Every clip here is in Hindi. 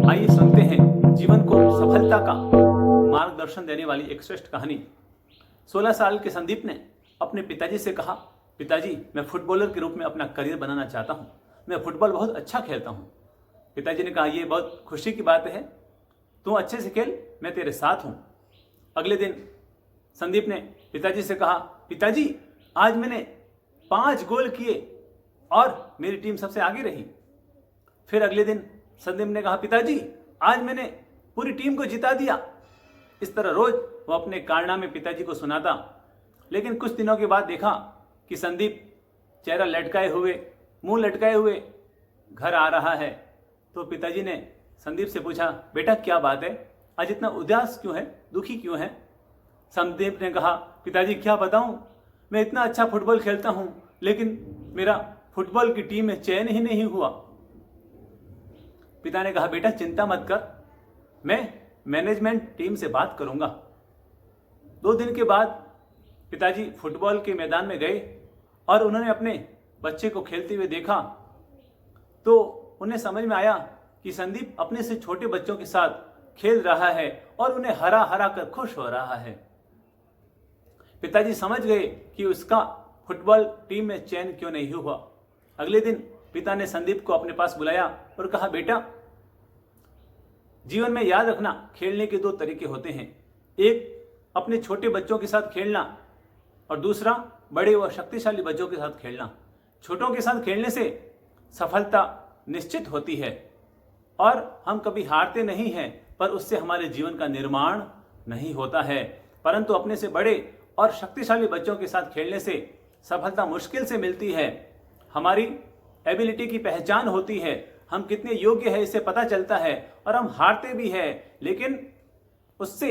आइए सुनते हैं जीवन को सफलता का मार्गदर्शन देने वाली एक श्रेष्ठ कहानी। 16 साल के संदीप ने अपने पिताजी से कहा, पिताजी मैं फुटबॉलर के रूप में अपना करियर बनाना चाहता हूँ, मैं फुटबॉल बहुत अच्छा खेलता हूँ। पिताजी ने कहा, ये बहुत खुशी की बात है, तू अच्छे से खेल, मैं तेरे साथ हूँ। अगले दिन संदीप ने पिताजी से कहा, पिताजी आज मैंने 5 गोल किए और मेरी टीम सबसे आगे रही। फिर अगले दिन संदीप ने कहा, पिताजी आज मैंने पूरी टीम को जिता दिया। इस तरह रोज वो अपने कारनामे पिताजी को सुनाता। लेकिन कुछ दिनों के बाद देखा कि संदीप चेहरा लटकाए हुए, मुंह लटकाए हुए घर आ रहा है। तो पिताजी ने संदीप से पूछा, बेटा क्या बात है, आज इतना उदास क्यों है, दुखी क्यों है? संदीप ने कहा, पिताजी क्या बताऊं, मैं इतना अच्छा फुटबॉल खेलता हूं, लेकिन मेरा फुटबॉल की टीम में चयन ही नहीं हुआ। पिता ने कहा, बेटा चिंता मत कर, मैं मैनेजमेंट टीम से बात करूंगा। 2 दिन के बाद पिताजी फुटबॉल के मैदान में गए और उन्होंने अपने बच्चे को खेलते हुए देखा तो उन्हें समझ में आया कि संदीप अपने से छोटे बच्चों के साथ खेल रहा है और उन्हें हरा हरा कर खुश हो रहा है। पिताजी समझ गए कि उसका फुटबॉल टीम में चयन क्यों नहीं हुआ। अगले दिन पिता ने संदीप को अपने पास बुलाया और कहा, बेटा जीवन में याद रखना, खेलने के 2 तरीके होते हैं, एक अपने छोटे बच्चों के साथ खेलना और दूसरा बड़े व शक्तिशाली बच्चों के साथ खेलना। छोटों के साथ खेलने से सफलता निश्चित होती है और हम कभी हारते नहीं हैं, पर उससे हमारे जीवन का निर्माण नहीं होता है। परंतु अपने से बड़े और शक्तिशाली बच्चों के साथ खेलने से सफलता मुश्किल से मिलती है। हमारी एबिलिटी की पहचान होती है, हम कितने योग्य हैं इससे पता चलता है और हम हारते भी हैं, लेकिन उससे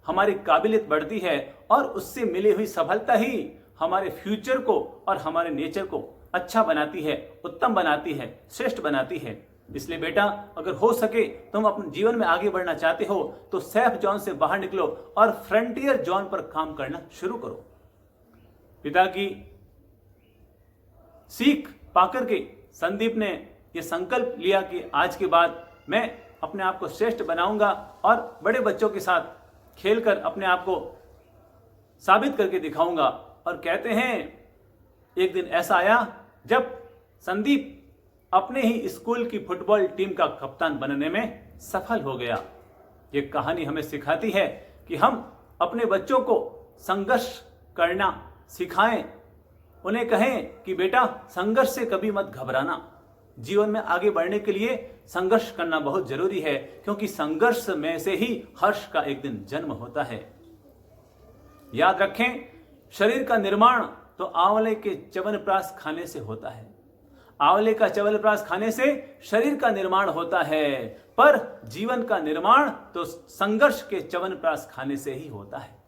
हमारी काबिलियत बढ़ती है और उससे मिली हुई सफलता ही हमारे फ्यूचर को और हमारे नेचर को अच्छा बनाती है, उत्तम बनाती है, श्रेष्ठ बनाती है। इसलिए बेटा अगर हो सके तुम अपने जीवन में आगे बढ़ना चाहते हो तो सेफ जोन से बाहर निकलो और फ्रंटियर जोन पर काम करना शुरू करो। पिता की सीख पाकर के संदीप ने यह संकल्प लिया कि आज के बाद मैं अपने आप को श्रेष्ठ बनाऊंगा और बड़े बच्चों के साथ खेलकर अपने आप को साबित करके दिखाऊंगा। और कहते हैं एक दिन ऐसा आया जब संदीप अपने ही स्कूल की फुटबॉल टीम का कप्तान बनने में सफल हो गया। ये कहानी हमें सिखाती है कि हम अपने बच्चों को संघर्ष करना सिखाएं, उन्हें कहें कि बेटा संघर्ष से कभी मत घबराना, जीवन में आगे बढ़ने के लिए संघर्ष करना बहुत जरूरी है, क्योंकि संघर्ष में से ही हर्ष का एक दिन जन्म होता है। याद रखें, शरीर का निर्माण तो आंवले के च्यवनप्राश खाने से होता है। आंवले का च्यवनप्राश खाने से शरीर का निर्माण होता है, पर जीवन का निर्माण तो संघर्ष के च्यवनप्राश खाने से ही होता है।